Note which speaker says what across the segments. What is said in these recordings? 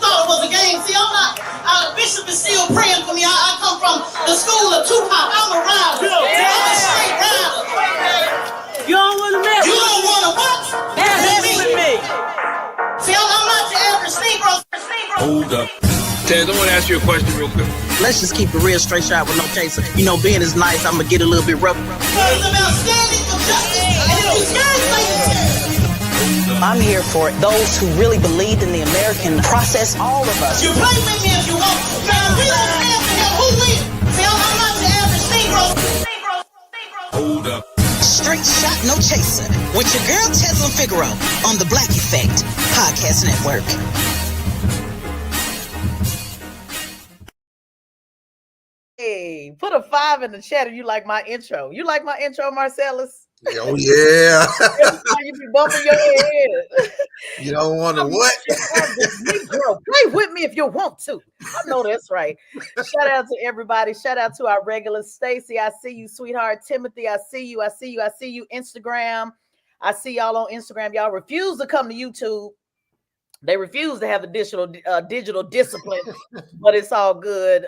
Speaker 1: thought it was a game. See, I'm not. Bishop is still praying for me. I come from the school of Tupac. I'm a rider. I'm a straight rider.
Speaker 2: You don't want to mess.
Speaker 1: You don't want to what?
Speaker 2: Mess with me.
Speaker 1: See, I'm not your average Negro.
Speaker 3: Hold up. Tez, I want to ask you a question real quick.
Speaker 4: Let's just keep it real, straight shot with no chaser. You know, being is nice. I'm gonna get a little bit rough.
Speaker 1: It's about standing for justice, and if you scared, say it.
Speaker 4: I'm here for those who really believed in the American process. All of us.
Speaker 1: You play with me if you want. Man, we don't care for him. Who wins? See, I'm not your average Negro.
Speaker 3: Hold up.
Speaker 4: Straight shot, no chaser. With your girl Tezlyn Figaro on the Black Effect Podcast Network.
Speaker 5: Hey, put a 5 in the chat if you like my intro. You like my intro, Marcellus?
Speaker 6: Oh, yeah.
Speaker 5: Every time you be bumping your head.
Speaker 6: You don't want to what?
Speaker 5: Negro, play with me if you want to. I know that's right. Shout out to everybody. Shout out to our regulars. Stacy, I see you, sweetheart. Timothy, I see you. I see you. I see you. Instagram. I see y'all on Instagram. Y'all refuse to come to YouTube. They refuse to have additional digital discipline, but it's all good.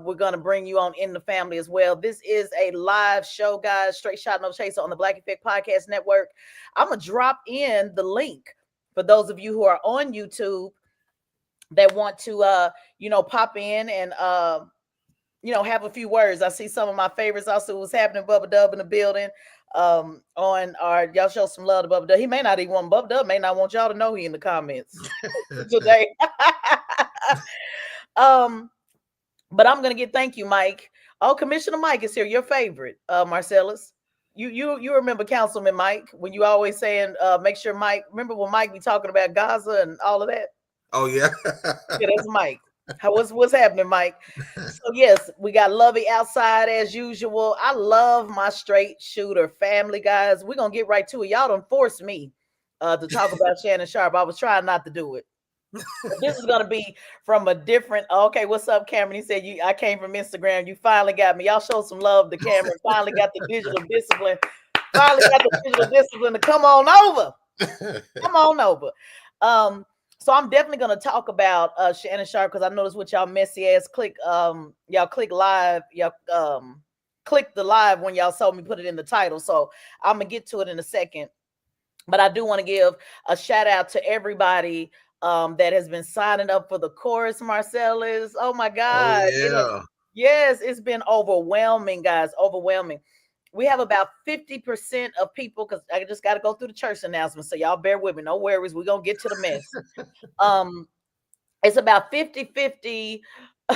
Speaker 5: We're going to bring you on in the family as well. This is a live show, guys. Straight Shot No Chaser on the Black Effect Podcast Network. I'm going to drop in the link for those of you who are on YouTube that want to, pop in and, have a few words. I see some of my favorites also. What's happening, Bubba Dub in the building. On our, y'all show some love to Bubba Dub. He may not even want Bubba Dub, may not want y'all to know he in the comments today. But I'm gonna get thank you, Mike. Oh, Commissioner Mike is here, your favorite, Marcellus. You remember Councilman Mike when you always saying make sure Mike, remember when Mike be talking about Gaza and all of that?
Speaker 6: Oh, yeah.
Speaker 5: Yeah, that's Mike. What's happening, Mike? So yes, we got Lovey outside as usual. I love my straight shooter family, guys. We're gonna get right to it. Y'all don't force me to talk about Shannon Sharpe. I was trying not to do it. This is gonna be from a different. Okay, what's up, Cameron? He said I came from Instagram. You finally got me. Y'all show some love to Cameron. Finally got the digital discipline. Finally got the digital discipline to come on over. Come on over. So I'm definitely going to talk about Shannon Sharpe because I noticed what y'all messy ass click. Y'all click live. Y'all click the live when y'all saw me put it in the title. So I'm going to get to it in a second. But I do want to give a shout out to everybody that has been signing up for the course, Marcellus. Oh, my God.
Speaker 6: Oh, yeah.
Speaker 5: Yes, it's been overwhelming, guys. Overwhelming. We have about 50% of people, because I just got to go through the church announcement. So y'all bear with me. No worries. We're going to get to the mess. It's about 50-50.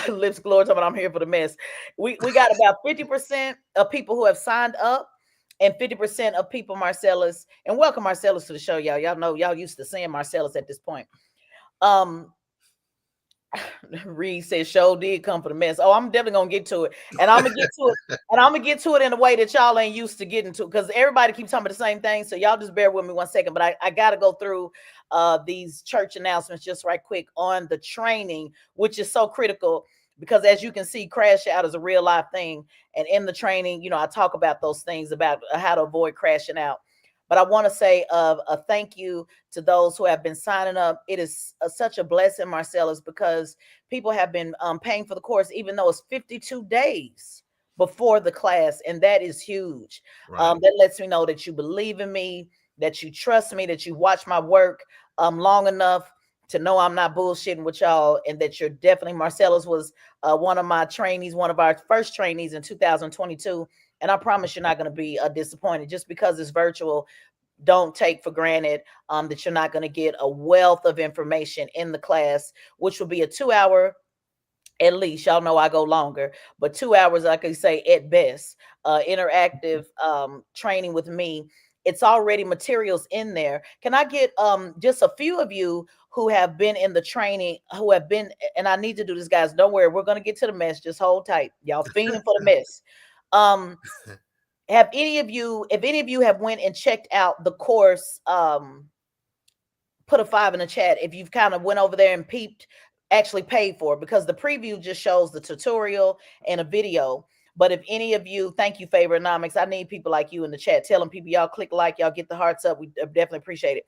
Speaker 5: Lips glory talking about I'm here for the mess. We got about 50% of people who have signed up and 50% of people, Marcellus. And welcome Marcellus to the show, y'all. Y'all know y'all used to seeing Marcellus at this point. Reed says show did come for the mess. Oh, I'm definitely gonna get to it, and I'm gonna get to it, and I'm gonna get to it in a way that y'all ain't used to getting to, because everybody keeps talking about the same thing. So y'all just bear with me 1 second. But I gotta go through these church announcements just right quick on the training, which is so critical because as you can see, crash out is a real life thing, and in the training, I talk about those things about how to avoid crashing out. But I want to say a thank you to those who have been signing up. It is such a blessing, Marcellus, because people have been paying for the course, even though it's 52 days before the class. And that is huge. Right. That lets me know that you believe in me, that you trust me, that you watch my work long enough to know I'm not bullshitting with y'all, and that you're definitely, Marcellus was one of my trainees, one of our first trainees in 2022. And I promise you're not going to be disappointed. Just because it's virtual, don't take for granted that you're not going to get a wealth of information in the class, which will be a 2-hour, at least. Y'all know I go longer, but 2 hours, I could say at best, interactive training with me. It's already materials in there. Can I get just a few of you who have been in the training, who have been, and I need to do this, guys. Don't worry. We're going to get to the mess. Just hold tight. Y'all fiending for the mess. Have any of you, if any of you have went and checked out the course, put a 5 in the chat if you've kind of went over there and peeped, actually paid for it, because the preview just shows the tutorial and a video. But if any of you, thank you, Favourinomics. I need people like you in the chat telling people y'all click like, y'all get the hearts up. We definitely appreciate it.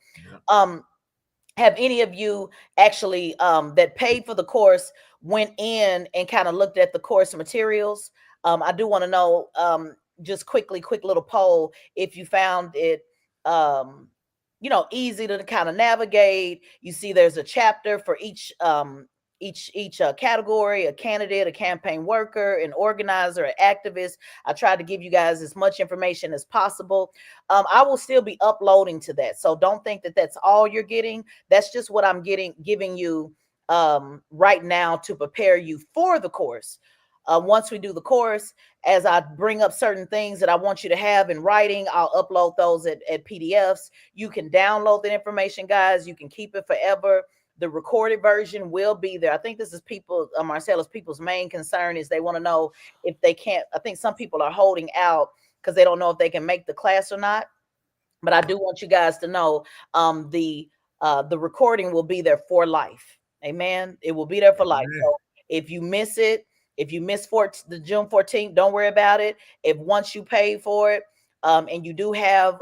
Speaker 5: have any of you actually that paid for the course went in and kind of looked at the course materials? I do want to know, just quick little poll, if you found it easy to kind of navigate. You see there's a chapter for each category: a candidate, a campaign worker, an organizer, an activist. I tried to give you guys as much information as possible. I will still be uploading to that, so don't think that that's all you're getting. That's just what I'm giving you right now to prepare you for the course. Once we do the course, as I bring up certain things that I want you to have in writing, I'll upload those at PDFs. You can download the information, guys. You can keep it forever. The recorded version will be there. I think this is Marcella's people's main concern is they want to know if they can't. I think some people are holding out because they don't know if they can make the class or not. But I do want you guys to know the recording will be there for life. Amen. It will be there for life. So if you miss it, if you miss the June 14th, don't worry about it. If once you pay for it, and you do have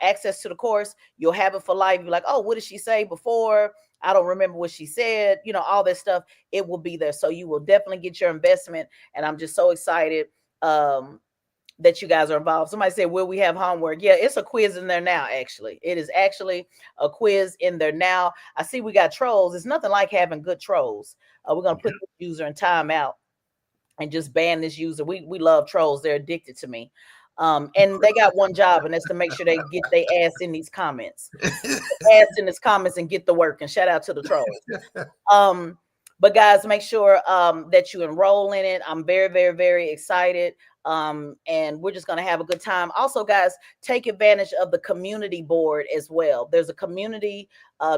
Speaker 5: access to the course, you'll have it for life. You're like, oh, what did she say before? I don't remember what she said. All that stuff. It will be there, so you will definitely get your investment. And I'm just so excited that you guys are involved. Somebody said, will we have homework? Yeah, it's a quiz in there now. Actually, it is actually a quiz in there now. I see we got trolls. It's nothing like having good trolls. We're gonna put this user in timeout and just ban this user. We love trolls. They're addicted to me. And they got one job, and that's to make sure they get their ass in these comments. And get the work. And shout out to the trolls. But guys, make sure that you enroll in it. I'm very, very, very excited. And we're just going to have a good time. Also, guys, take advantage of the community board as well. There's a community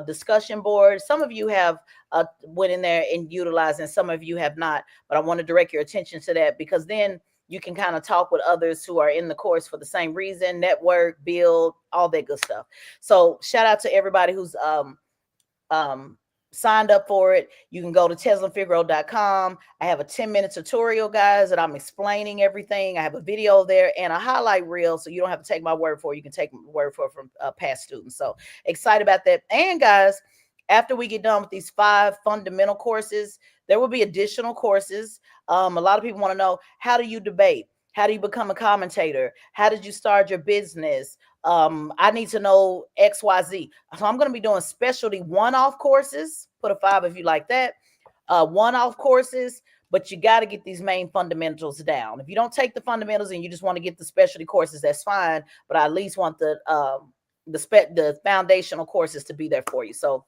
Speaker 5: discussion board. Some of you have went in there and utilized, and some of you have not. But I want to direct your attention to that, because then you can kind of talk with others who are in the course for the same reason, network, build, all that good stuff. So shout out to everybody who's signed up for it. You can go to tezlynfigaro.com. I have a 10-minute tutorial, guys, that I'm explaining everything. I have a video there and a highlight reel, so you don't have to take my word for it. You can take my word for it from past students. So excited about that. And guys, after we get done with these 5 fundamental courses, there will be additional courses. A lot of people want to know, how do you debate? How do you become a commentator? How did you start your business? I need to know XYZ. So I'm going to be doing specialty one-off courses. Put a 5 if you like that. One-off courses, but you got to get these main fundamentals down. If you don't take the fundamentals and you just want to get the specialty courses, that's fine. But I at least want the foundational courses to be there for you. So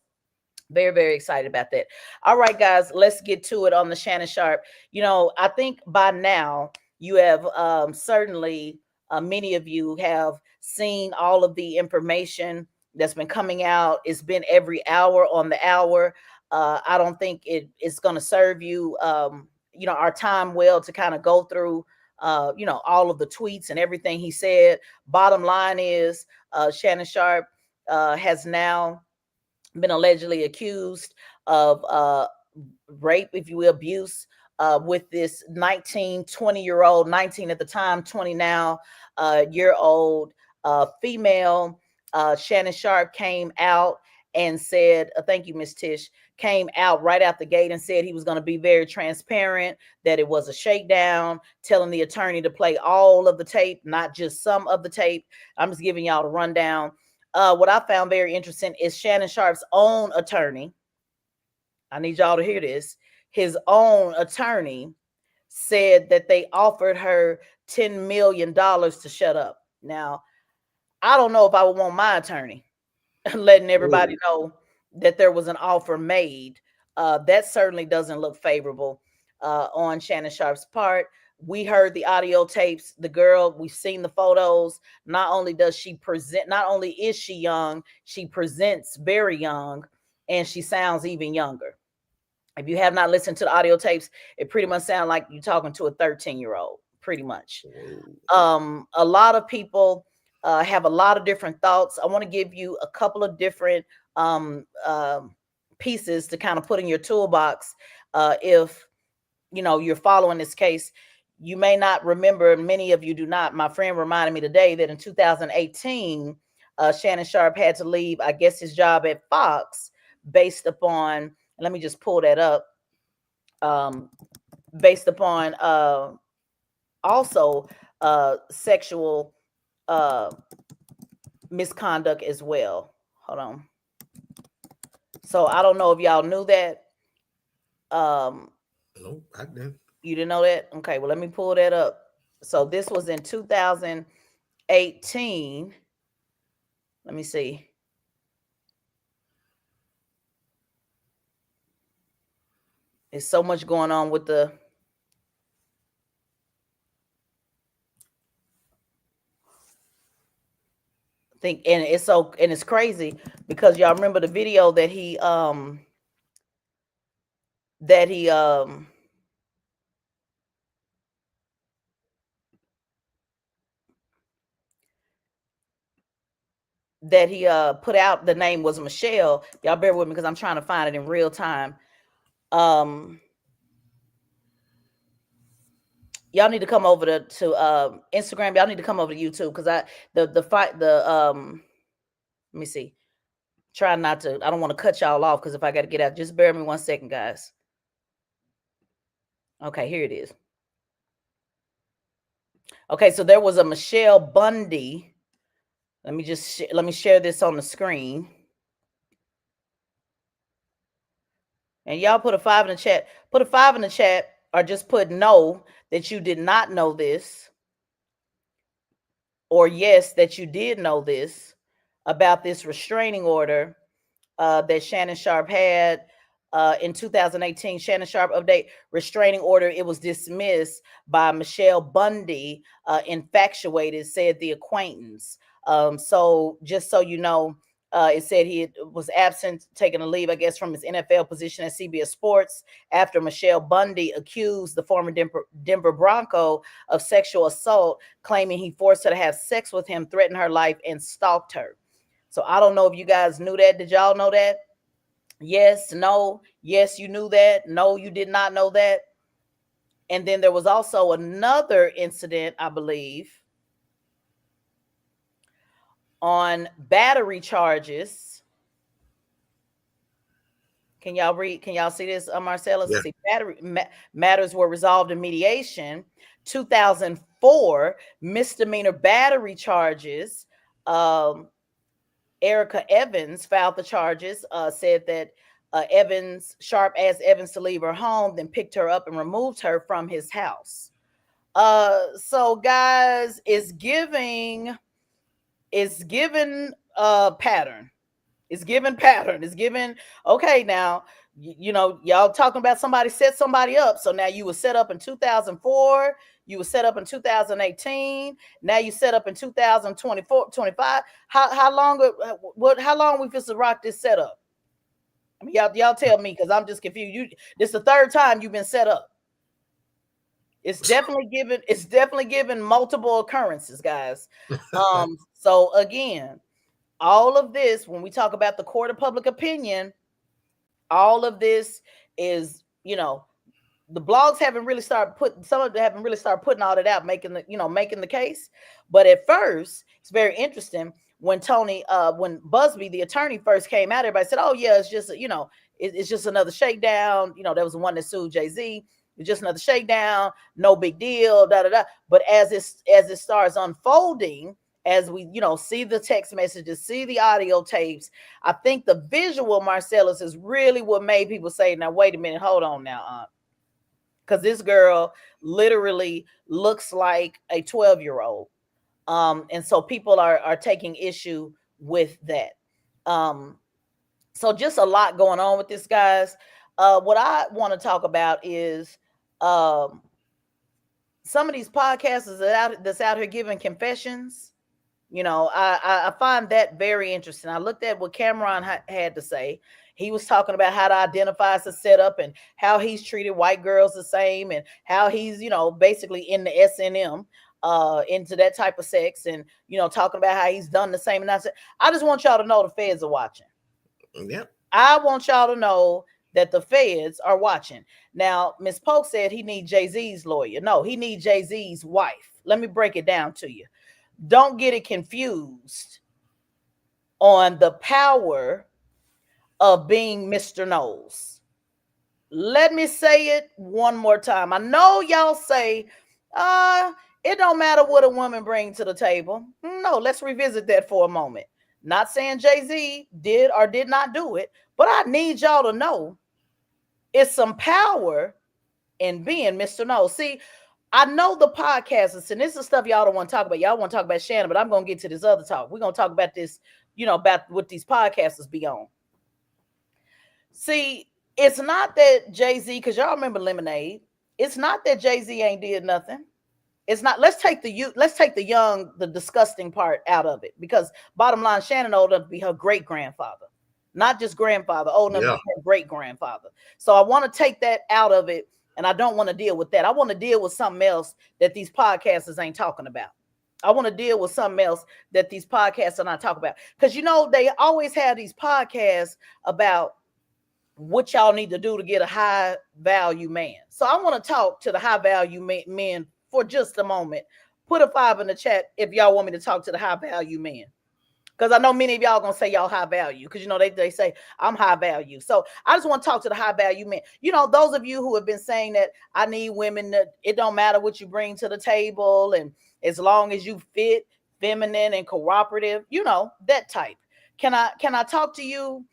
Speaker 5: very, very excited about that. All right, guys, let's get to it on the Shannon Sharpe. I think by now you have certainly many of you have seen all of the information that's been coming out. It's been every hour on the hour. I don't think it's going to serve you, our time well to kind of go through, all of the tweets and everything he said. Bottom line is Shannon Sharpe has now been allegedly accused of rape, if you will, abuse, with this 20-year-old, 19 at the time, 20 now, year old female. Shannon Sharpe came out and said, thank you, Miss Tish, came out right out the gate and said he was going to be very transparent, that it was a shakedown, telling the attorney to play all of the tape, not just some of the tape. I'm just giving y'all the rundown. What I found very interesting is Shannon Sharpe's own attorney. I need y'all to hear this. His own attorney said that they offered her $10 million to shut up. Now, I don't know if I would want my attorney letting everybody know that there was an offer made. That certainly doesn't look favorable on Shannon Sharpe's part. We heard the audio tapes. The girl, we've seen the photos. Not only is she young, she presents very young, and she sounds even younger. If you have not listened to the audio tapes, it pretty much sounds like you're talking to a 13-year-old, pretty much. A lot of people have a lot of different thoughts. I want to give you a couple of different pieces to kind of put in your toolbox. If you're following this case, you may not remember, many of you do not. My friend reminded me today that in 2018, Shannon Sharpe had to leave, I guess, his job at Fox based upon, let me just pull that up, based upon also sexual misconduct as well. Hold on. So I don't know if y'all knew that.
Speaker 6: No, I didn't.
Speaker 5: You didn't know that? Okay, well, let me pull that up. So this was in 2018. Let me see. There's so much going on with the thing, and it's crazy because y'all remember the video that he that he put out. The name was Michelle. Y'all bear with me because I'm trying to find it in real time. Y'all need to come over to Instagram. Y'all need to come over to YouTube because let me see. Try not to, I don't want to cut y'all off because if I got to get out, just bear me 1 second, guys. Okay, here it is. Okay, so there was a Michelle Bundy. Let me share this on the screen. And y'all put a 5 in the chat. Put a 5 in the chat or just put no that you did not know this. Or yes, that you did know this about this restraining order that Shannon Sharpe had in 2018. Shannon Sharpe update restraining order. It was dismissed by Michelle Bundy, infatuated, said the acquaintance. So just so you know, it said he was absent, taking a leave, I guess, from his NFL position at CBS Sports after Michelle Bundy accused the former Denver Bronco of sexual assault, claiming he forced her to have sex with him, threatened her life, and stalked her. So I don't know if you guys knew that. Did y'all know that? Yes, no. Yes, you knew that. No, you did not know that. And then there was also another incident, I believe, on battery charges. Can y'all read? Can y'all see this, Marcellus?
Speaker 6: Yeah.
Speaker 5: See, battery matters were resolved in mediation. 2004 misdemeanor battery charges. Erica Evans filed the charges, said that Sharpe asked Evans to leave her home, then picked her up and removed her from his house. So guys, it's giving pattern. It's giving, okay, now, you know, y'all talking about somebody set somebody up. So now you were set up in 2004. You were set up in 2018. Now you set up in 2024, 25. How long we supposed to rock this setup? I mean, y'all tell me, because I'm just confused. This is the third time you've been set up. It's definitely given multiple occurrences, guys. So again, all of this, when we talk about the court of public opinion, all of this is, you know, the blogs haven't really started putting, some of them haven't really started putting all that out, making the case. But at first, it's very interesting when when Busby, the attorney, first came out, everybody said, oh yeah, it's just, you know, it's just another shakedown. You know, there was the one that sued Jay-Z. It's just another shakedown, no big deal, da da da. But as it starts unfolding, as we, you know, see the text messages, see the audio tapes, I think the visual, Marcellus, is really what made people say, now, wait a minute, hold on now, because this girl literally looks like a 12-year-old. And so people are taking issue with that. So just a lot going on with this, guys. What I want to talk about is some of these podcasters that's out here giving confessions. You know, I find that very interesting. I looked at what Cameron had to say. He was talking about how to identify as a setup and how he's treated white girls the same, and how he's, you know, basically in the S&M, into that type of sex, and, you know, talking about how he's done the same. And I just want y'all to know the feds are watching.
Speaker 6: Yep.
Speaker 5: I want y'all to know that the feds are watching. Now, Ms. Polk said he needs Jay-Z's lawyer. No, he needs Jay-Z's wife. Let me break it down to you. Don't get it confused. on the power of being Mr. Knowles. Let me say it one more time. I know y'all say, it don't matter what a woman brings to the table. No, let's revisit that for a moment. Not saying Jay-Z did or did not do it, but I need y'all to know it's some power in being Mr. Knowles. See, I know the podcasters, and this is stuff y'all don't want to talk about. Y'all want to talk about Shannon, but I'm going to get to this other talk. We're going to talk about this, about what these podcasters be on. See, it's not that Jay-Z, because y'all remember Lemonade. It's not that Jay-Z ain't did nothing. It's not. Let's take the disgusting part out of it, because bottom line, Shannon old enough to be her great grandfather, not just grandfather, old enough to be her great grandfather. So I want to take that out of it, and I don't want to deal with that. I want to deal with something else that these podcasters ain't talking about. I want to deal with something else that these podcasts are not talking about, because they always have these podcasts about what y'all need to do to get a high value man. So I want to talk to the high value men for just a moment. Put a 5 in the chat if y'all want me to talk to the high value men, because I know many of y'all gonna say y'all high value, because they say I'm high value. So I just want to talk to the high value men. Those of you who have been saying that I need women that it don't matter what you bring to the table, and as long as you fit, feminine and cooperative, that type. Can I talk to you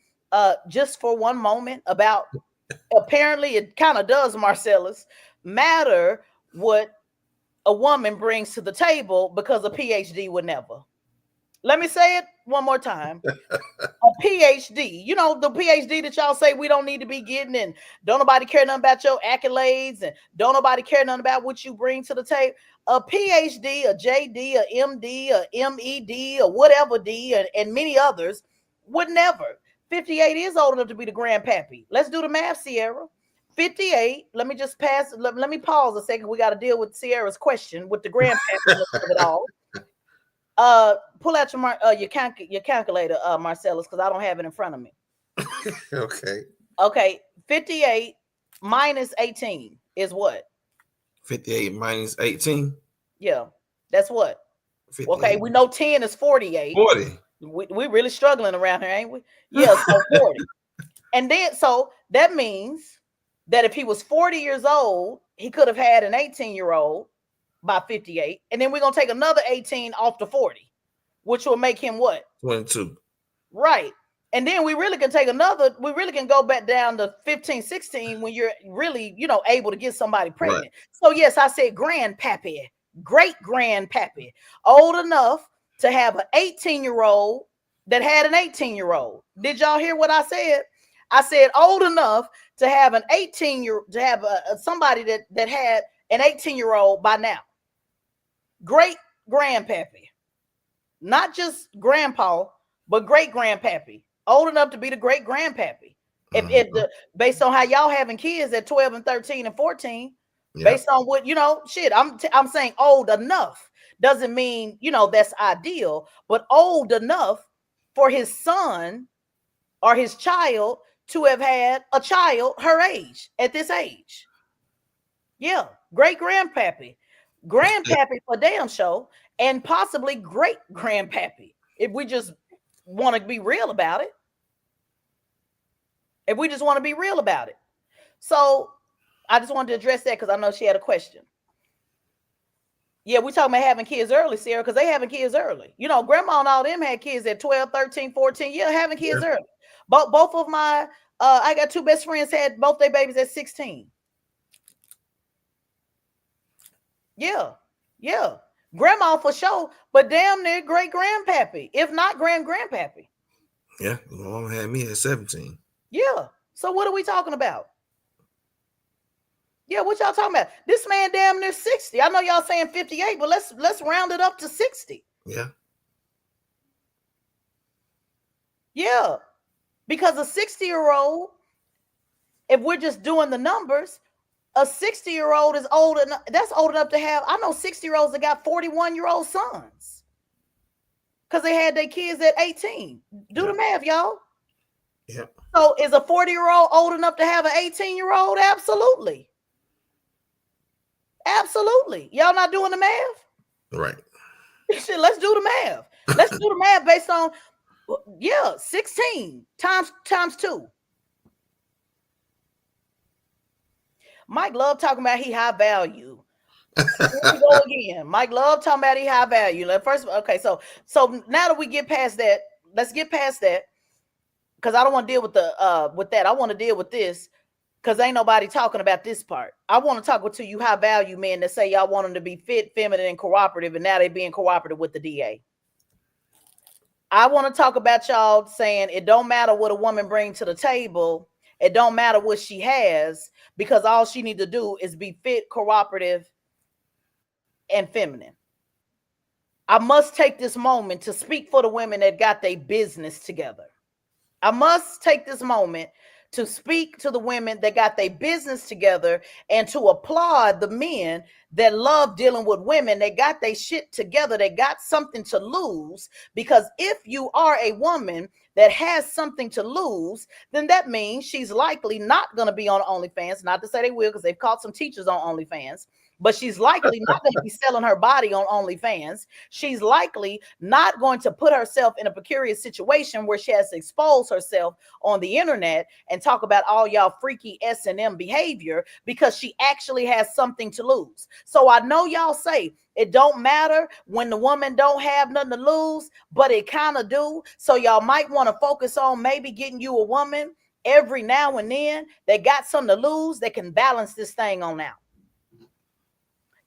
Speaker 5: just for one moment about, apparently it kind of does, Marcellus, matter what a woman brings to the table, because a PhD would never. Let me say it one more time. A PhD, the PhD that y'all say we don't need to be getting, and don't nobody care nothing about your accolades, and don't nobody care nothing about what you bring to the table. A PhD, a JD, a MD, a MED, or whatever D, and many others would never. 58 is old enough to be the grandpappy. Let's do the math, Sierra. 58. Let me just pass. Let me pause a second. We got to deal with Sierra's question with the grandpappy of it all. Pull out your calculator, Marcellus, because I don't have it in front of me. Okay. 58 minus 18 is what?
Speaker 6: 58 minus 18.
Speaker 5: Yeah, that's what? 58. Okay, we know 10 is 48.
Speaker 6: 40.
Speaker 5: We really struggling around here, ain't we? Yeah, so 40. And then, so that means that if he was 40 years old, he could have had an 18-year-old by 58. And then we're going to take another 18 off the 40, which will make him what?
Speaker 6: 22.
Speaker 5: Right. And then we really can go back down to 15, 16 when you're really, able to get somebody pregnant. Right. So yes, I said grandpappy, great grandpappy, old enough to have an 18-year-old that had an 18-year-old. Did y'all hear what I said? I said old enough to have an 18-year-old, to have somebody that had an 18-year-old by now. Great grandpappy, not just grandpa, but great grandpappy, old enough to be the great grandpappy. Based on how y'all having kids at 12 and 13 and 14, based on what I'm saying old enough doesn't mean that's ideal, but old enough for his son or his child to have had a child her age at this age. Yeah, great grandpappy for damn show, and possibly great grandpappy if we just want to be real about it. So I just wanted to address that because I know she had a question. Yeah, we talking about having kids early, Sarah, because they having kids early. Grandma and all them had kids at 12, 13, 14. Yeah, having kids early. Both of my, I got two best friends had both their babies at 16. Yeah. Grandma for sure, but damn near great grandpappy, if not grandpappy.
Speaker 6: Yeah, my mom had me at 17.
Speaker 5: Yeah. So what are we talking about? Yeah, what y'all talking about? This man damn near 60. I know y'all saying 58, but let's round it up to 60.
Speaker 6: Yeah.
Speaker 5: Yeah. Because a 60-year-old, if we're just doing the numbers, a 60-year-old is old enough. That's old enough to have. I know 60-year-olds that got 41-year-old sons because they had their kids at 18. Do the math, y'all.
Speaker 6: Yeah.
Speaker 5: So is a 40-year-old old enough to have an 18-year-old? Absolutely. Y'all not doing the math?
Speaker 6: Right.
Speaker 5: Shit, let's do the math. Let's do the math based on Yeah, 16 times 2. Mike love talking about he high value. Here we go again. Mike love talking about he high value. First, okay, so now that we get past that, let's get past that because I don't want to deal with the with that. I want to deal with this because ain't nobody talking about this part. I want to talk to you high value men that say y'all want them to be fit, feminine, and cooperative, and now they being cooperative with the DA. I want to talk about y'all saying it don't matter what a woman brings to the table. It don't matter what she has because all she need to do is be fit, cooperative, and feminine. I must take this moment to speak for the women that got their business together. I must take this moment to speak to the women that got their business together and to applaud the men that love dealing with women. They got their shit together. They got something to lose, because if you are a woman that has something to lose, then that means she's likely not going to be on OnlyFans. Not to say they will, because they've caught some teachers on OnlyFans. But she's likely not going to be selling her body on OnlyFans. She's likely not going to put herself in a precarious situation where she has to expose herself on the internet and talk about all y'all freaky S&M behavior, because she actually has something to lose. So I know y'all say it don't matter when the woman don't have nothing to lose, but it kind of do. So y'all might want to focus on maybe getting you a woman every now and then that got something to lose that can balance this thing on out.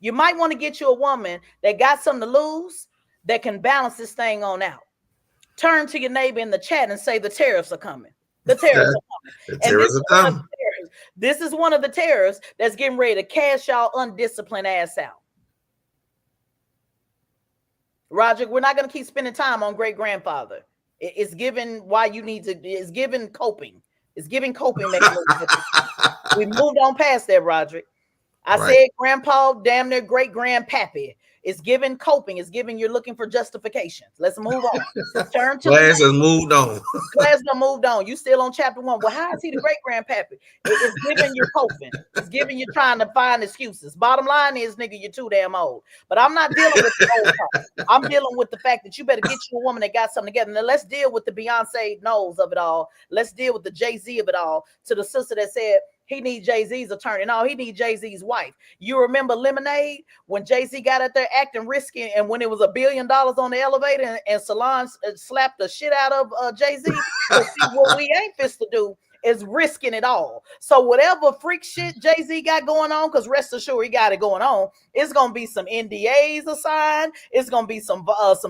Speaker 5: You might want to get you a woman that got something to lose that can balance this thing on out. Turn to your neighbor in the chat and say the tariffs are coming. The tariffs are coming.
Speaker 6: The tariffs are coming.
Speaker 5: This is one of the tariffs that's getting ready to cash y'all undisciplined ass out. Roger, we're not going to keep spending time on great grandfather. It's given why you need to, it's given coping. It's giving coping mechanisms. We moved on past that, Roderick. I said grandpa, damn near great grandpappy. It's giving coping. It's giving you're looking for justifications. Let's move on. Turn to
Speaker 6: class has moved on.
Speaker 5: Class done moved on. You still on chapter 1. Well, how is he the great grandpappy? It's giving you coping. It's giving you trying to find excuses. Bottom line is, nigga, you're too damn old. But I'm not dealing with the old part. I'm dealing with the fact that you better get you a woman that got something together. Now let's deal with the Beyonce knows of it all. Let's deal with the Jay-Z of it all. To the sister that said he needs Jay-Z's attorney. No, he needs Jay-Z's wife. You remember Lemonade when Jay-Z got out there acting risky, and when it was $1 billion on the elevator and Solange slapped the shit out of Jay-Z? So see, what we ain't fist to do is risking it all. So whatever freak shit Jay-Z got going on, because rest assured he got it going on, it's gonna be some NDAs assigned. It's gonna be some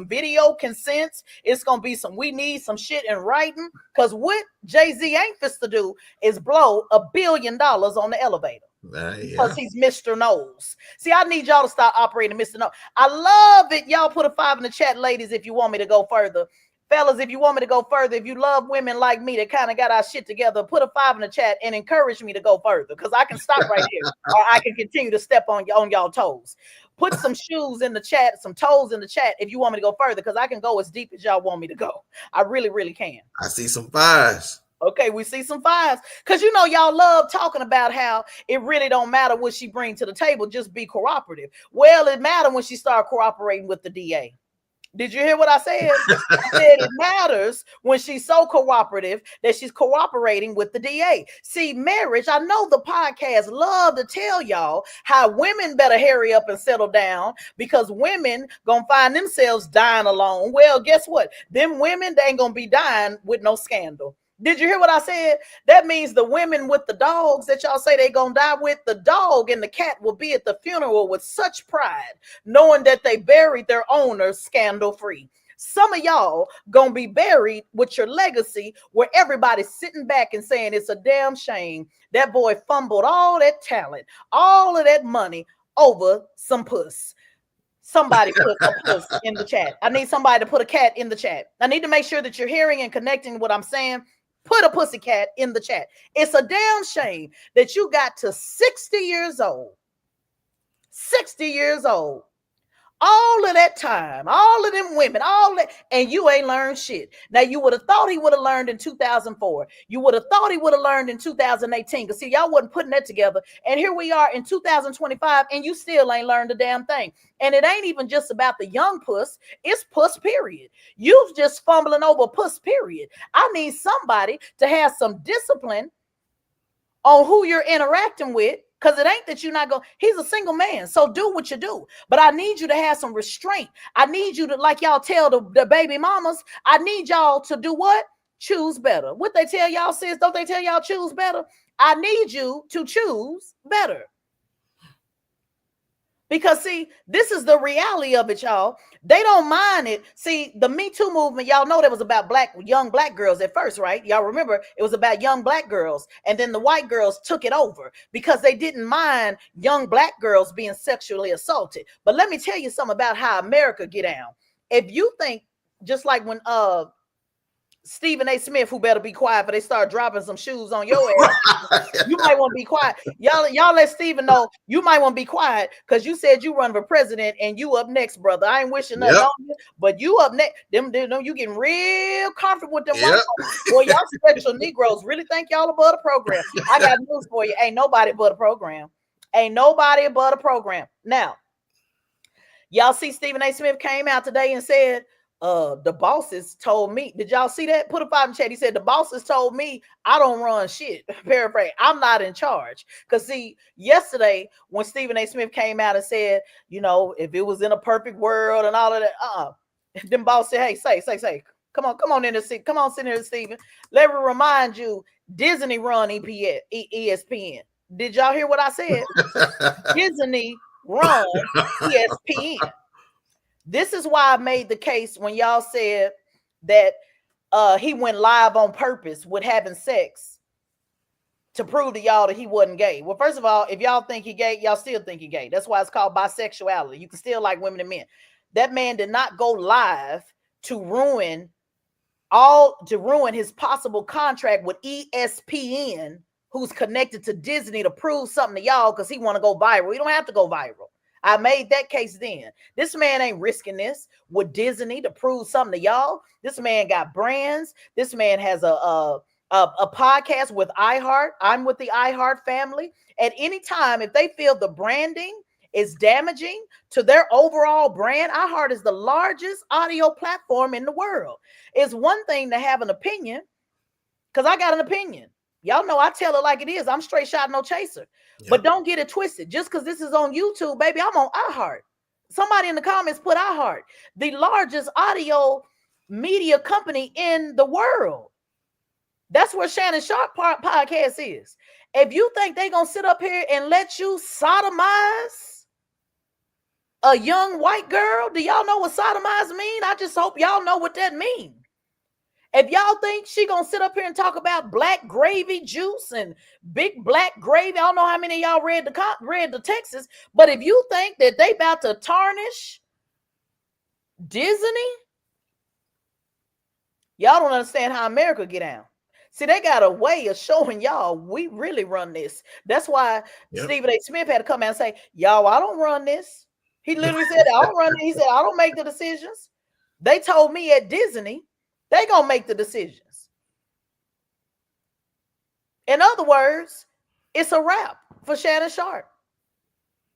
Speaker 5: video consents. It's gonna be some, we need some shit in writing, because what Jay-Z ain't fist to do is blow $1 billion on the elevator. Because he's Mr. Nose. See, I need y'all to stop operating Mr. Nose. I love it. Y'all put a 5 in the chat, ladies, if you want me to go further. Fellas, if you want me to go further, if you love women like me that kind of got our shit together, put a 5 in the chat and encourage me to go further, because I can stop right here, or I can continue to step on y'all toes. Put some shoes in the chat, some toes in the chat if you want me to go further, because I can go as deep as y'all want me to go. I really, really can.
Speaker 6: I see some 5s.
Speaker 5: Okay, we see some 5s, because you know y'all love talking about how it really don't matter what she brings to the table, just be cooperative. Well, it matters when she start cooperating with the DA. Did you hear what I said? I said it matters when she's so cooperative that she's cooperating with the DA. See, marriage, I know the podcast love to tell y'all how women better hurry up and settle down, because women gonna find themselves dying alone. Well, guess what? Them women, they ain't gonna be dying with no scandal. Did you hear what I said? That means the women with the dogs that y'all say they gonna die with, the dog and the cat will be at the funeral with such pride, knowing that they buried their owners scandal-free. Some of y'all gonna be buried with your legacy, where everybody's sitting back and saying it's a damn shame that boy fumbled all that talent, all of that money over some puss. Somebody put a puss in the chat. I need somebody to put a cat in the chat. I need to make sure that you're hearing and connecting what I'm saying. Put a pussycat in the chat. It's a damn shame that you got to 60 years old, All of that time, all of them women, all that, and you ain't learned shit. Now, you would have thought he would have learned in 2004. You would have thought he would have learned in 2018. Because, see, y'all wasn't putting that together. And here we are in 2025, and you still ain't learned a damn thing. And it ain't even just about the young puss. It's puss, period. You've just fumbling over puss, period. I need somebody to have some discipline on who you're interacting with. Because it ain't that you're not going, he's a single man. So do what you do. But I need you to have some restraint. I need you to, like y'all tell the baby mamas, I need y'all to do what? Choose better. What they tell y'all, sis, don't they tell y'all choose better? I need you to choose better. Because, see, this is the reality of it, y'all. They don't mind it. See, the Me Too movement, y'all know that was about young black girls at first, right? Y'all remember it was about young black girls. And then the white girls took it over because they didn't mind young black girls being sexually assaulted. But let me tell you something about how America get down. If you think, just like when Stephen A. Smith, who better be quiet, but they start dropping some shoes on your ass. You might want to be quiet. Y'all let Stephen know you might want to be quiet because you said you run for president and you up next, brother. I ain't wishing nothing on you, but you up next. Them you getting real comfortable with them white folks. Boy, y'all special Negroes really think y'all above the program. I got news for you. Ain't nobody but a program. Ain't nobody but a program. Now, y'all see Stephen A. Smith came out today and said, the bosses told me, did y'all see that? Put a 5 in chat. He said, the bosses told me I don't run shit. Paraphrase, I'm not in charge. Because, see, yesterday when Stephen A. Smith came out and said, you know, if it was in a perfect world and all of that, them boss said, hey, say, come on in the seat. Come on, sit here, Stephen. Let me remind you, Disney run ESPN. Did y'all hear what I said? Disney run ESPN. This is why I made the case when y'all said that he went live on purpose with having sex to prove to y'all that he wasn't gay. Well, first of all, if y'all think he gay, y'all still think he gay. That's why it's called bisexuality. You can still like women and men. That man did not go live to ruin his possible contract with ESPN, who's connected to Disney, to prove something to y'all because he want to go viral. He don't have to go viral. I made that case then. This man ain't risking this with Disney to prove something to y'all. This man got brands. This man has a podcast with iHeart. I'm with the iHeart family. At any time, if they feel the branding is damaging to their overall brand, iHeart is the largest audio platform in the world. It's one thing to have an opinion, because I got an opinion. Y'all know I tell it like it is. I'm straight shot, no chaser. Yep. But don't get it twisted. Just because this is on YouTube, baby, I'm on iHeart. Somebody in the comments put iHeart, the largest audio media company in the world. That's where Shannon Sharp podcast is. If you think they're going to sit up here and let you sodomize a young white girl, do y'all know what sodomize mean? I just hope y'all know what that means. If y'all think she gonna sit up here and talk about black gravy juice and big black gravy, I don't know how many of y'all read the Texas, but if you think that they about to tarnish Disney, y'all don't understand how America get down. See, they got a way of showing y'all we really run this. That's why Stephen A. Smith had to come out and say, y'all, I don't run this. He literally said, I don't run it. He said, I don't make the decisions. They told me at Disney, they gonna make the decisions. In other words, it's a wrap for Shannon Sharp.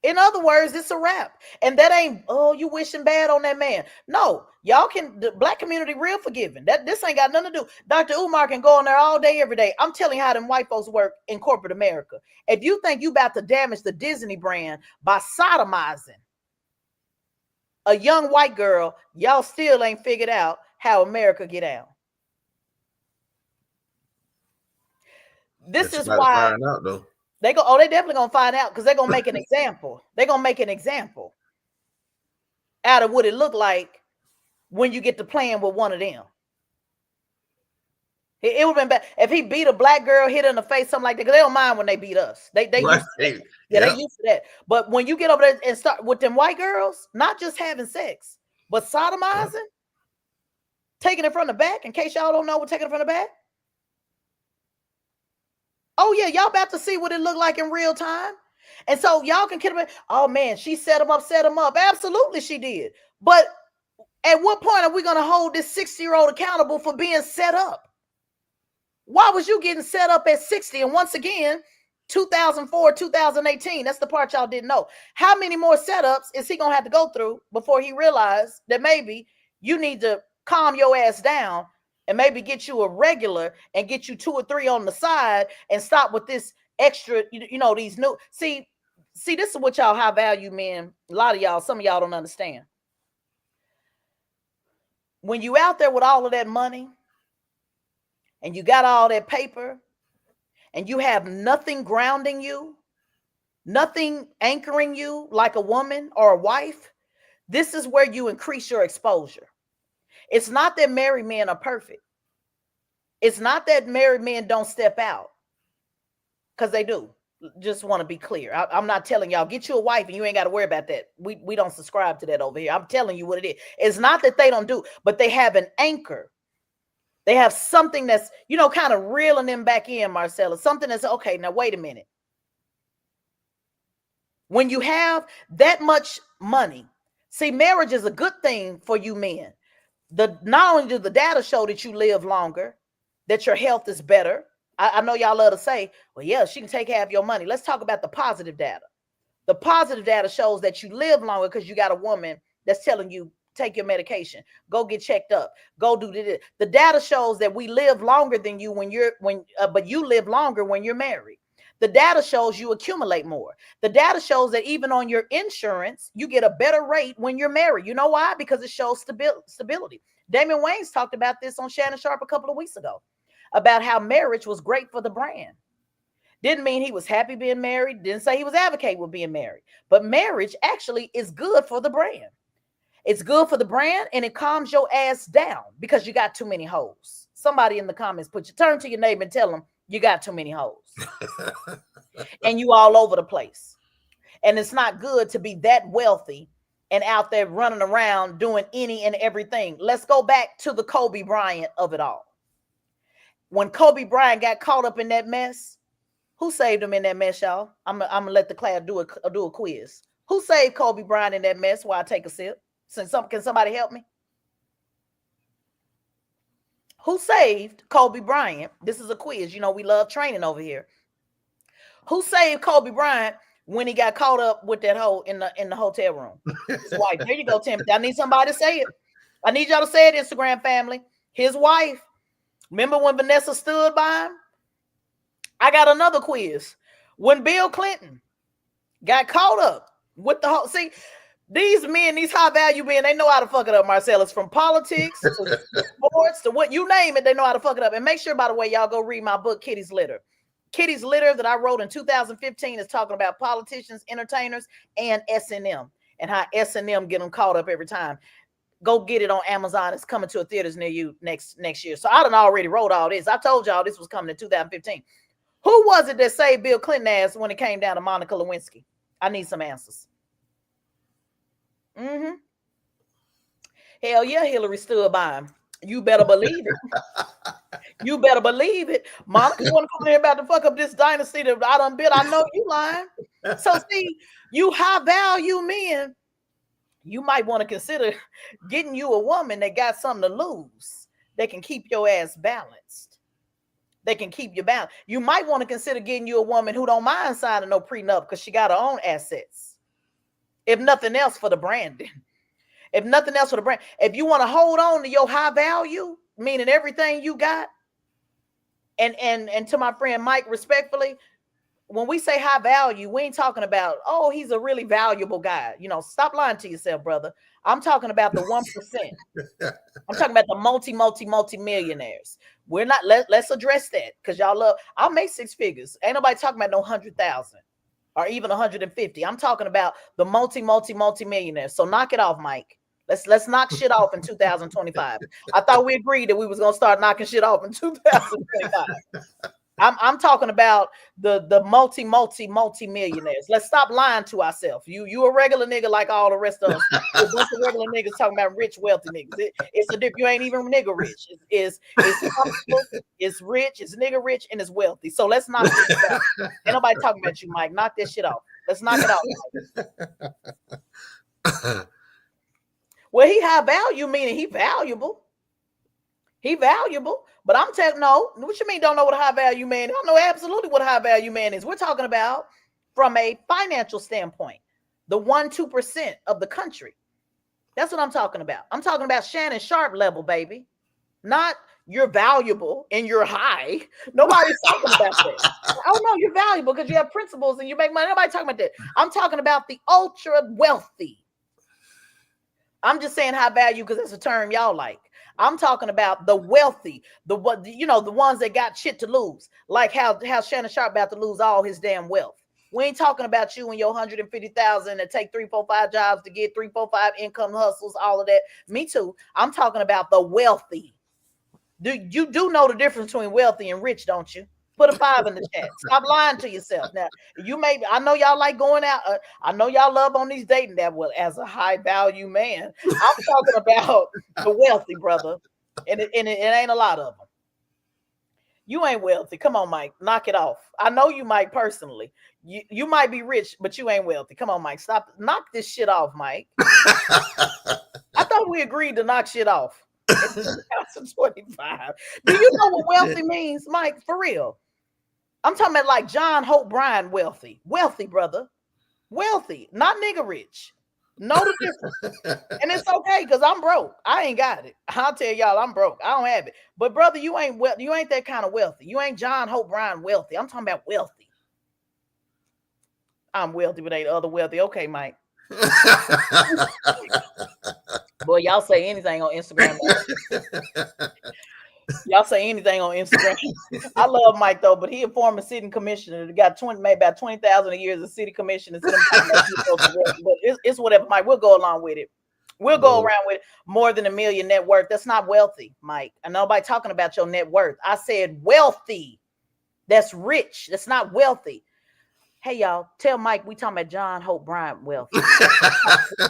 Speaker 5: In other words, it's a wrap. And that ain't, oh, you wishing bad on that man. No, y'all can, the black community real forgiving. This ain't got nothing to do. Dr. Umar can go on there all day, every day. I'm telling you how them white folks work in corporate America. If you think you about to damage the Disney brand by sodomizing a young white girl, y'all still ain't figured out how America get out. This is why
Speaker 6: find out, though.
Speaker 5: they definitely gonna find out, because they're gonna make an example. They're gonna make an example out of what it looked like when you get to playing with one of them. It would have been bad if he beat a black girl, hit her in the face, something like that, because they don't mind when they beat us. They used to that. Yeah, they used to that. But when you get over there and start with them white girls, not just having sex, but sodomizing, taking it from the back, in case y'all don't know what taking it from the back. Oh, yeah, y'all about to see what it looked like in real time. And so y'all can kid me. Oh man, she set him up. Absolutely, she did. But at what point are we going to hold this 60-year-old accountable for being set up? Why was you getting set up at 60? And once again, 2004, 2018, that's the part y'all didn't know. How many more setups is he going to have to go through before he realized that maybe you need to calm your ass down and maybe get you a regular and get you 2 or 3 on the side and stop with this extra, these new, see, this is what y'all high value men, a lot of y'all, some of y'all don't understand. When you out there with all of that money and you got all that paper and you have nothing grounding you, nothing anchoring you like a woman or a wife, this is where you increase your exposure. It's not that married men are perfect. It's not that married men don't step out, because they do. Just want to be clear. I'm not telling y'all get you a wife and you ain't got to worry about that. We don't subscribe to that over here. I'm telling you what it is. It's not that they don't do, but they have an anchor. They have something that's, kind of reeling them back in, Marcella. Something that's, okay, now wait a minute. When you have that much money, see, marriage is a good thing for you men. Not only do the data show that you live longer, that your health is better. I know y'all love to say, well, yeah, she can take half your money. Let's talk about the positive data. The positive data shows that you live longer because you got a woman that's telling you, take your medication, go get checked up, go do this. The data shows that we live longer than you but you live longer when you're married. The data shows you accumulate more. The data shows that even on your insurance, you get a better rate when you're married. You know why? Because it shows stability. Damon Wayans talked about this on Shannon Sharp a couple of weeks ago, about how marriage was great for the brand. Didn't mean he was happy being married. Didn't say he was advocating with being married. But marriage actually is good for the brand. It's good for the brand, and it calms your ass down because you got too many hoes. Somebody in the comments turn to your neighbor and tell them you got too many hoes. And you all over the place. And it's not good to be that wealthy and out there running around doing any and everything. Let's go back to the Kobe Bryant of it all. When Kobe Bryant got caught up in that mess, who saved him in that mess, y'all? I'm gonna let the class do a quiz. Who saved Kobe Bryant in that mess while I take a sip? Can somebody help me? Who saved Kobe Bryant? This is a quiz. We love training over here. Who saved Kobe Bryant when he got caught up with that hoe in the hotel room? His wife. There you go, Timothy. I need somebody to say it. I need y'all to say it, Instagram family. His wife. Remember when Vanessa stood by him? I got another quiz. When Bill Clinton got caught up with the whole, see, these men, these high value men, they know how to fuck it up, Marcellus. From politics to sports to what you name it, they know how to fuck it up. And make sure, by the way, y'all go read my book, Kitty's Litter. Kitty's Litter that I wrote in 2015 is talking about politicians, entertainers, and S&M, and how S&M get them caught up every time. Go get it on Amazon. It's coming to a theaters near you next year. So I done already wrote all this. I told y'all this was coming in 2015. Who was it that saved Bill Clinton ass when it came down to Monica Lewinsky? I need some answers. Hell yeah, Hillary stood by him. You better believe it. You better believe it. Monica, you want to come here about to fuck up this dynasty that I done built? I know you lying. So see, you high value men, you might want to consider getting you a woman that got something to lose. That can keep your ass balanced. They can keep you balanced. You might want to consider getting you a woman who don't mind signing no prenup because she got her own assets. If nothing else for the branding. If nothing else for the brand. If you want to hold on to your high value, meaning everything you got, and to my friend Mike, respectfully, when we say high value, we ain't talking about, oh, he's a really valuable guy. Stop lying to yourself, brother. I'm talking about the 1%. I'm talking about the multi millionaires. We're not, let's address that because y'all love, I'll make 6 figures. Ain't nobody talking about no 100,000 or even 150. I'm talking about the multi millionaires. So knock it off, Mike. Let's knock shit off in 2025. I thought we agreed that we was gonna start knocking shit off in 2025. I'm talking about the multi millionaires. Let's stop lying to ourselves. You a regular nigga like all the rest of us. A bunch of regular niggas talking about rich, wealthy niggas. It's a dip. You ain't even nigga rich. It's rich, it's nigga rich, and it's wealthy. So let's knock this out. Ain't nobody talking about you, Mike. Knock this shit off. Let's knock it off. Well, he high value, meaning he valuable. He valuable. But I'm telling no, what you mean don't know what a high value man is? I know absolutely what a high value man is. We're talking about from a financial standpoint, the 1-2% of the country. That's what I'm talking about. I'm talking about Shannon Sharp level, baby. Not you're valuable and you're high. Nobody's talking about that. Oh no, you're valuable because you have principles and you make money. Nobody's talking about that. I'm talking about the ultra wealthy. I'm just saying high value because it's a term y'all like. I'm talking about the wealthy, the ones that got shit to lose, like how Shannon Sharp about to lose all his damn wealth. We ain't talking about you and your 150,000 that take 3, 4, 5 jobs to get 3, 4, 5 income hustles, all of that. Me too. I'm talking about the wealthy. You do know the difference between wealthy and rich, don't you? Put a 5 in the chat. Stop lying to yourself. Now, I know y'all like going out. I know y'all love on these dating that well as a high value man. I'm talking about the wealthy, brother. And it ain't a lot of them. You ain't wealthy. Come on, Mike. Knock it off. I know you, Mike, personally. You might be rich, but you ain't wealthy. Come on, Mike. Stop. Knock this shit off, Mike. I thought we agreed to knock shit off. 2025. Do you know what wealthy means, Mike? For real. I'm talking about like John Hope Bryan wealthy. Wealthy, brother. Wealthy. Not nigga rich. Know the difference. And it's okay because I'm broke. I ain't got it. I'll tell y'all I'm broke. I don't have it. But brother, you ain't that kind of wealthy. You ain't John Hope Bryan wealthy. I'm talking about wealthy. I'm wealthy, but ain't other wealthy. Okay, Mike. Boy, y'all say anything on Instagram. Y'all say anything on Instagram. I love Mike though, but he a former city commissioner. Got made about 20,000 a year as a city commissioner. But it's whatever, Mike. We'll go along with it. We'll go around with more than $1 million net worth. That's not wealthy, Mike. And nobody talking about your net worth. I said wealthy. That's rich. That's not wealthy. Hey, y'all, tell Mike we talking about John Hope Bryant wealthy.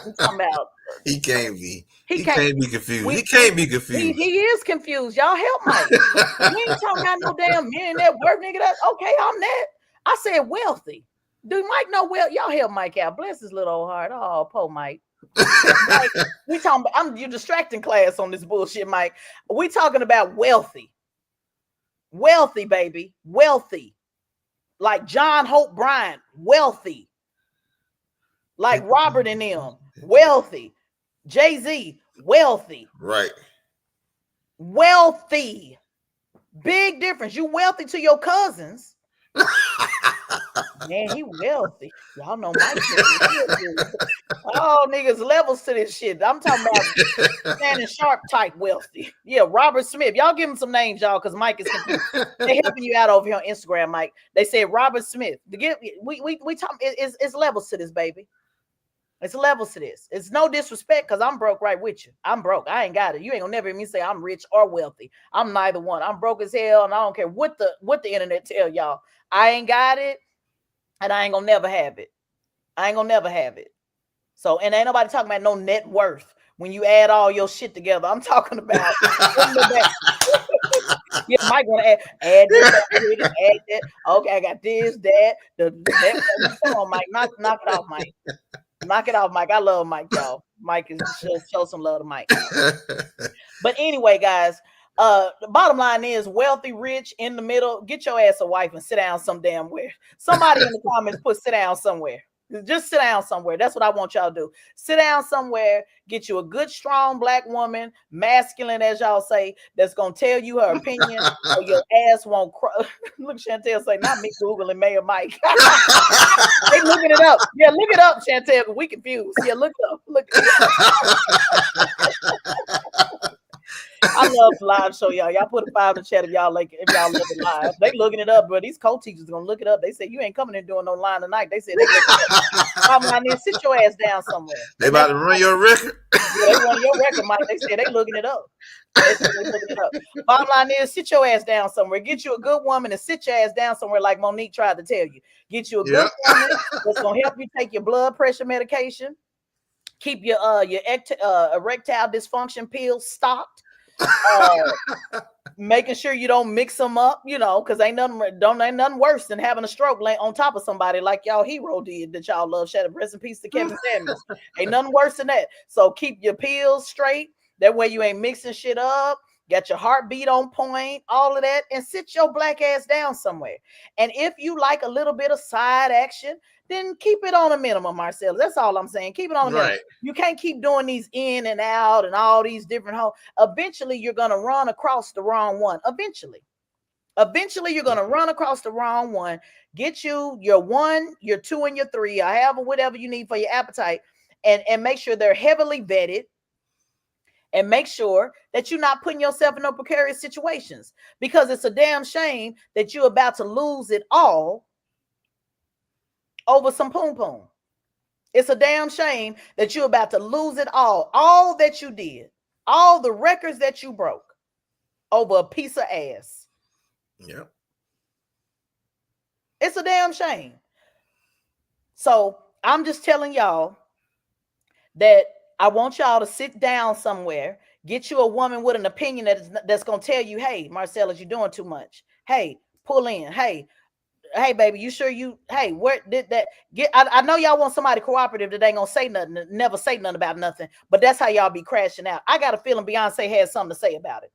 Speaker 5: We talking about
Speaker 6: he can't be. He can't be confused. He can't be confused.
Speaker 5: He is confused. Y'all help Mike. We ain't talking about no damn million net worth, nigga. That's okay. I'm that. I said wealthy. Do Mike know well? Y'all help Mike out. Bless his little old heart. Oh, poor Mike. Mike, we talking about you distracting class on this bullshit, Mike. We talking about wealthy. Wealthy, baby. Wealthy. Like John Hope Bryant, wealthy. Like Robert and them, wealthy. Jay-Z, wealthy.
Speaker 6: Right.
Speaker 5: Wealthy. Big difference. You wealthy to your cousins. Man, he wealthy. Y'all know Mike. Oh, niggas, levels to this shit. I'm talking about Shannon Sharp type wealthy. Yeah, Robert Smith. Y'all give him some names, y'all, because Mike is confused. They helping you out over here on Instagram, Mike. They said Robert Smith. We talk. It's levels to this, baby. It's levels to this. It's no disrespect because I'm broke right with you. I'm broke. I ain't got it. You ain't gonna never hear me say I'm rich or wealthy. I'm neither one. I'm broke as hell, and I don't care what the internet tell y'all. I ain't got it, and I ain't gonna never have it. I ain't gonna never have it. So, and ain't nobody talking about no net worth when you add all your shit together. I'm talking about yeah, Mike wanna add this, add that. Okay, I got this, that. Come on, Mike, knock it off, Mike. Knock it off, Mike. I love Mike, y'all. Mike is show some love to Mike. But anyway, guys, the bottom line is wealthy, rich, in the middle. Get your ass a wife and sit down some damn where. Somebody in the comments put sit down somewhere. Just sit down somewhere. That's what I want y'all to do. Sit down somewhere. Get you a good, strong black woman, masculine, as y'all say, that's going to tell you her opinion or your ass won't cry. Look, Chantel say, not me Googling Mayor Mike. They looking it up. Yeah, look it up, Chantel, because we confused. Yeah, look it up. Look it up. I love the live show, y'all. Y'all put a 5 in the chat if y'all love it live. They looking it up, bro. These co-teachers gonna look it up. They say you ain't coming in doing no line tonight. They said sit your ass down somewhere.
Speaker 6: They about to run your record.
Speaker 5: Yeah, they run your record, Mike. They said they looking it up. Bottom line is sit your ass down somewhere. Get you a good woman and sit your ass down somewhere like Monique tried to tell you. Get you a good woman that's gonna help you take your blood pressure medication. Keep your erectile dysfunction pills stocked. Making sure you don't mix them up, because ain't nothing worse than having a stroke lay on top of somebody like y'all hero did that y'all love. Shout out, rest in peace to Kevin Samuels. Ain't nothing worse than that. So keep your pills straight. That way you ain't mixing shit up. Got your heartbeat on point, all of that, and sit your black ass down somewhere. And if you like a little bit of side action, then keep it on a minimum, Marcellus. That's all I'm saying. Keep it on a minimum. You can't keep doing these in and out and all these different hoes. Eventually, you're going to run across the wrong one. Eventually, you're going to run across the wrong one. Get you your 1, your 2, and your 3, or however, whatever you need for your appetite, and make sure they're heavily vetted. And make sure that you're not putting yourself in no precarious situations, because it's a damn shame that you're about to lose it all over some poom poom. It's a damn shame that you're about to lose it all that you did, all the records that you broke over a piece of ass.
Speaker 6: Yep.
Speaker 5: It's a damn shame. So I'm just telling y'all that I want y'all to sit down somewhere, get you a woman with an opinion that's going to tell you, hey, Marcellus, you're doing too much. Hey, pull in. Hey, baby, you sure where did that get? I know y'all want somebody cooperative that ain't going to say nothing, never say nothing about nothing, but that's how y'all be crashing out. I got a feeling Beyonce has something to say about it.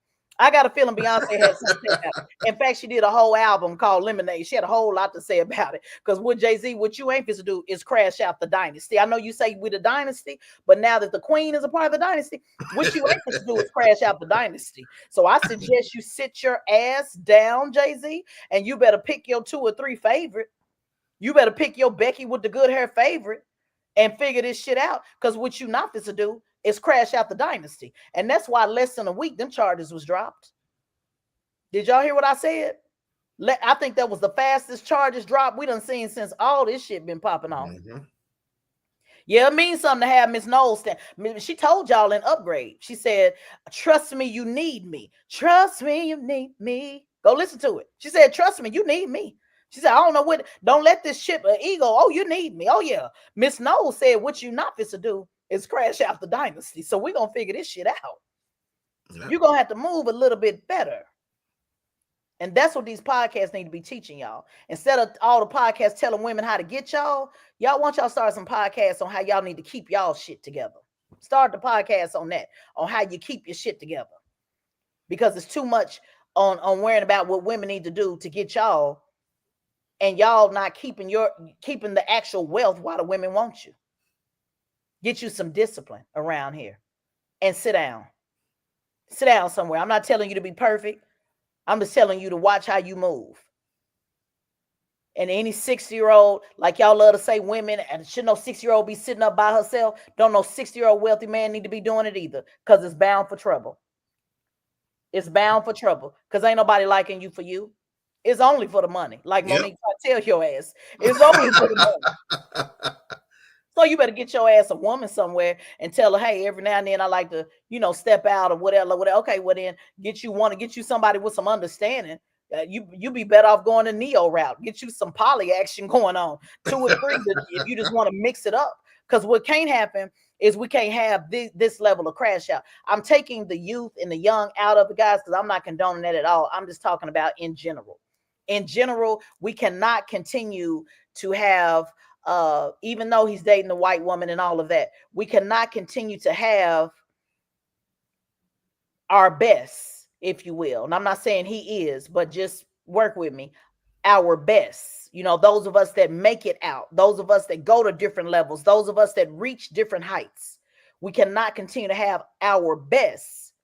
Speaker 5: In fact, she did a whole album called Lemonade. She had a whole lot to say about it. Because with Jay-Z, what you ain't supposed to do is crash out the dynasty. I know you say we're the dynasty, but now that the queen is a part of the dynasty, what you ain't supposed to do is crash out the dynasty. So I suggest you sit your ass down, Jay-Z, and you better pick your 2 or 3 favorite. You better pick your Becky with the good hair favorite and figure this shit out. Because what you not supposed to do is crash out the dynasty. And that's why less than a week, them charges was dropped. Did y'all hear what I said? I think that was the fastest charges dropped we done seen since all this shit been popping off. Mm-hmm. Yeah, it means something to have Miss Knowles stand. She told y'all in Upgrade. She said, trust me, you need me. Trust me, you need me. Go listen to it. She said, trust me, you need me. She said, I don't know what, don't let this ship of ego. Oh, you need me. Oh, yeah. Miss Knowles said, what you not fit to do is crash out the dynasty. So we're going to figure this shit out. Yeah. You're going to have to move a little bit better. And that's what these podcasts need to be teaching y'all. Instead of all the podcasts telling women how to get y'all want y'all start some podcasts on how y'all need to keep y'all shit together. Start the podcast on that, on how you keep your shit together. Because it's too much on worrying about what women need to do to get y'all, and y'all not keeping the actual wealth while the women want you. Get you some discipline around here and sit down. Sit down somewhere. I'm not telling you to be perfect. I'm just telling you to watch how you move. And any 60-year-old, like y'all love to say women, and should no 60-year-old be sitting up by herself, don't no 60-year-old wealthy man need to be doing it either, because it's bound for trouble. It's bound for trouble, because ain't nobody liking you for you. It's only for the money. Like Monique, tell your ass. It's only for the money. So you better get your ass a woman somewhere and tell her, hey, every now and then I like to, step out or whatever. Okay, well then get you somebody with some understanding. You be better off going the neo route. Get you some poly action going on. 2 or 3 if you just want to mix it up. Because what can't happen is we can't have this level of crash out. I'm taking the youth and the young out of the guys because I'm not condoning that at all. I'm just talking about in general. In general, we cannot continue to have even though he's dating a white woman and all of that, we cannot continue to have our best, if you will. And I'm not saying he is, but just work with me. Our best, those of us that make it out, those of us that go to different levels, those of us that reach different heights. We cannot continue to have our best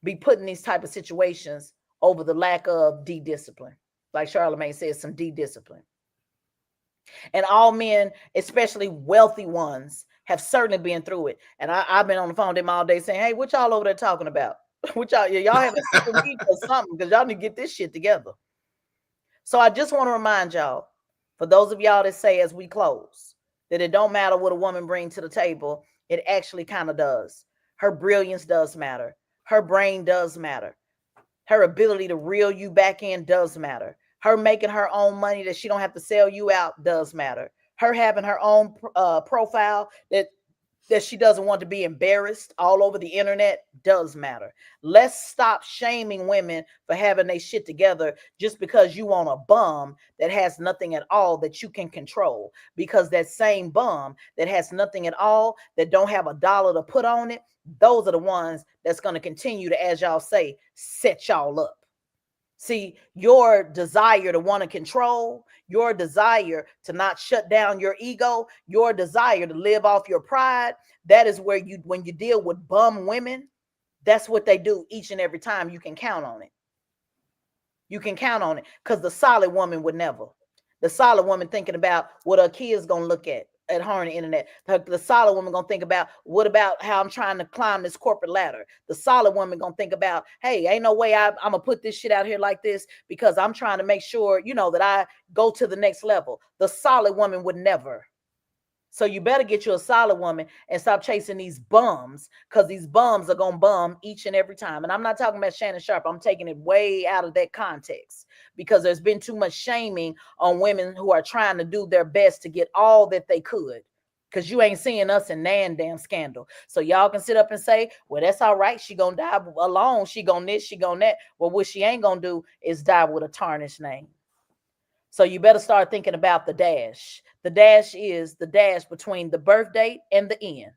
Speaker 5: be put in these type of situations over the lack of D-discipline. Like Charlamagne says, some D-discipline. And all men, especially wealthy ones, have certainly been through it. And I've been on the phone with them all day saying, hey, what y'all over there talking about? What y'all have a secret need or something, because y'all need to get this shit together. So I just want to remind y'all, for those of y'all that say as we close, that it don't matter what a woman brings to the table, it actually kind of does. Her brilliance does matter. Her brain does matter. Her ability to reel you back in does matter. Her making her own money that she don't have to sell you out does matter. Her having her own profile that that she doesn't want to be embarrassed all over the internet does matter. Let's stop shaming women for having their shit together just because you want a bum that has nothing at all that you can control. Because that same bum that has nothing at all, that don't have a dollar to put on it, those are the ones that's going to continue to, as y'all say, set y'all up. See, your desire to want to control, your desire to not shut down your ego, your desire to live off your pride, that is where you, when you deal with bum women, that's what they do each and every time. You can count on it. You can count on it, because the solid woman would never. The solid woman thinking about what her kids gonna look at her on the internet. The solid woman gonna think about, what about how I'm trying to climb this corporate ladder? The solid woman gonna think about, hey, ain't no way I'm gonna put this shit out here like this, because I'm trying to make sure, you know, that I go to the next level. The solid woman would never. So you better get you a solid woman and stop chasing these bums, because these bums are going to bum each and every time. And I'm not talking about Shannon Sharpe. I'm taking it way out of that context, because there's been too much shaming on women who are trying to do their best to get all that they could, because you ain't seeing us in nan damn scandal. So y'all can sit up and say, well, that's all right. She going to die alone. She going this, she going that. Well, what she ain't going to do is die with a tarnished name. So you better start thinking about the dash. The dash is the dash between the birth date and the end.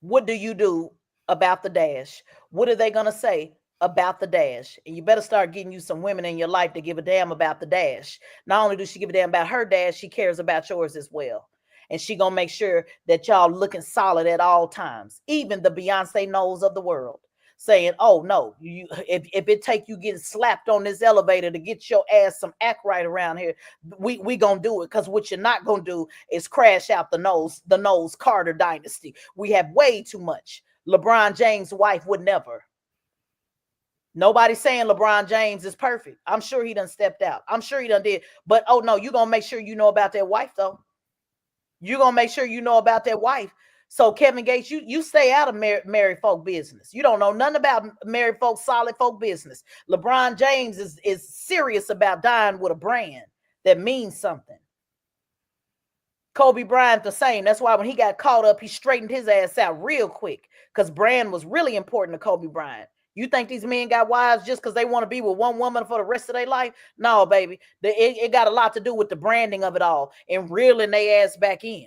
Speaker 5: What do you do about the dash? What are they going to say about the dash? And you better start getting you some women in your life to give a damn about the dash. Not only does she give a damn about her dash, she cares about yours as well. And she going to make sure that y'all looking solid at all times. Even the Beyonce Knowles of the world. Saying, oh no, if it take you getting slapped on this elevator to get your ass some act right around here, we gonna do it. Because what you're not gonna do is crash out the Knowles Carter dynasty. We have way too much. LeBron James' wife would never. Nobody's saying LeBron James is perfect. I'm sure he done stepped out. I'm sure he done did. But oh no, you're gonna make sure you know about that wife though. You're gonna make sure you know about that wife. So Kevin Gates, you stay out of married folk business. You don't know nothing about married folk, solid folk business. LeBron James is serious about dying with a brand that means something. Kobe Bryant the same. That's why when he got caught up, he straightened his ass out real quick, because brand was really important to Kobe Bryant. You think these men got wives just because they want to be with one woman for the rest of their life? No, baby. It got a lot to do with the branding of it all and reeling their ass back in.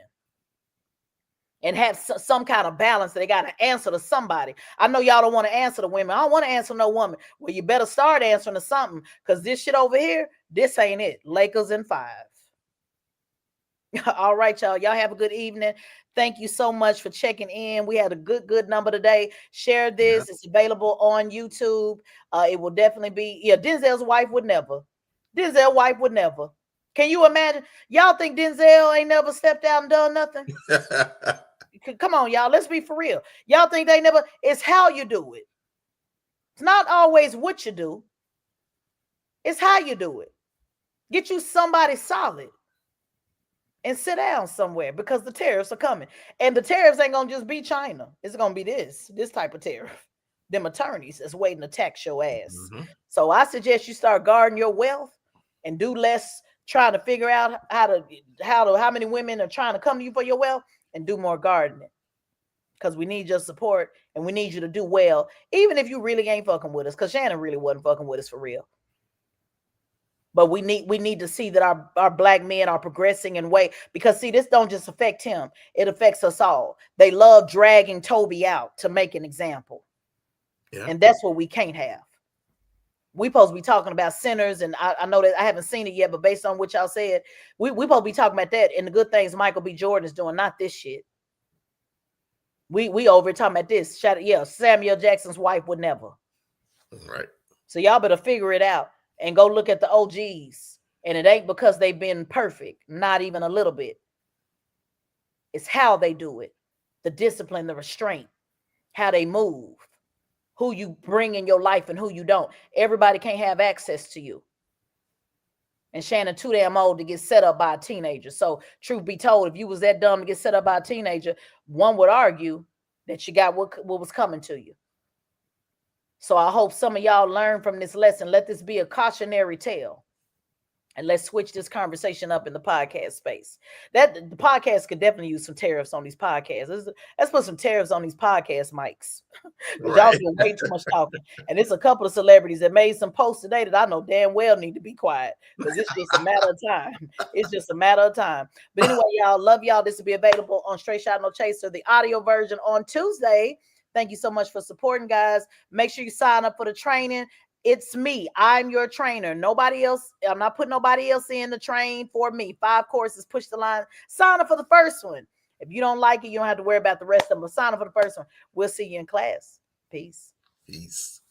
Speaker 5: And have some kind of balance that they got to answer to somebody. I know y'all don't want to answer to women. I don't want to answer no woman. Well, you better start answering to something, because this shit over here, this ain't it. Lakers in 5. All right, y'all. Y'all have a good evening. Thank you so much for checking in. We had a good number today. Share this. Yeah. It's available on YouTube. It will definitely be. Yeah, Denzel's wife would never. Denzel's wife would never. Can you imagine? Y'all think Denzel ain't never stepped out and done nothing? Come on, y'all. Let's be for real. Y'all think they never? It's how you do it. It's not always what you do. It's how you do it. Get you somebody solid and sit down somewhere, because the tariffs are coming. And the tariffs ain't going to just be China. It's going to be this type of tariff. Them attorneys is waiting to tax your ass. Mm-hmm. So I suggest you start guarding your wealth and do less trying to figure out how many women are trying to come to you for your wealth, and do more gardening, because we need your support and we need you to do well, even if you really ain't fucking with us, because Shannon really wasn't fucking with us for real. But we need to see that our black men are progressing in way, because see, this don't just affect him, it affects us all. They love dragging Toby out to make an example. Yeah. And that's what we can't have. We supposed to be talking about sinners, and I know that I haven't seen it yet, but based on what y'all said, we supposed to be talking about that and the good things Michael B. Jordan is doing, not this shit. We over talking about this. Yeah, Samuel Jackson's wife would never.
Speaker 6: Right.
Speaker 5: So y'all better figure it out and go look at the OGs. And it ain't because they've been perfect, not even a little bit. It's how they do it, the discipline, the restraint, how they move. Who you bring in your life and who you don't. Everybody can't have access to you. And Shannon too damn old to get set up by a teenager. So truth be told, if you was that dumb to get set up by a teenager, one would argue that you got what was coming to you. So I hope some of y'all learn from this lesson. Let this be a cautionary tale. And let's switch this conversation up in the podcast space. That the podcast could definitely use some tariffs on these podcasts. Let's put some tariffs on these podcast mics. Because y'all doing way too much talking. And it's a couple of celebrities that made some posts today that I know damn well need to be quiet. Because it's just a matter of time. It's just a matter of time. But anyway, y'all, love y'all. This will be available on Straight Shot No Chaser, the audio version on Tuesday. Thank you so much for supporting, guys. Make sure you sign up for the training. It's me. I'm your trainer. Nobody else. I'm not putting nobody else in the train for me. 5 courses, push the line. Sign up for the first one. If you don't like it, you don't have to worry about the rest of them. But sign up for the first one. We'll see you in class. Peace.
Speaker 6: Peace.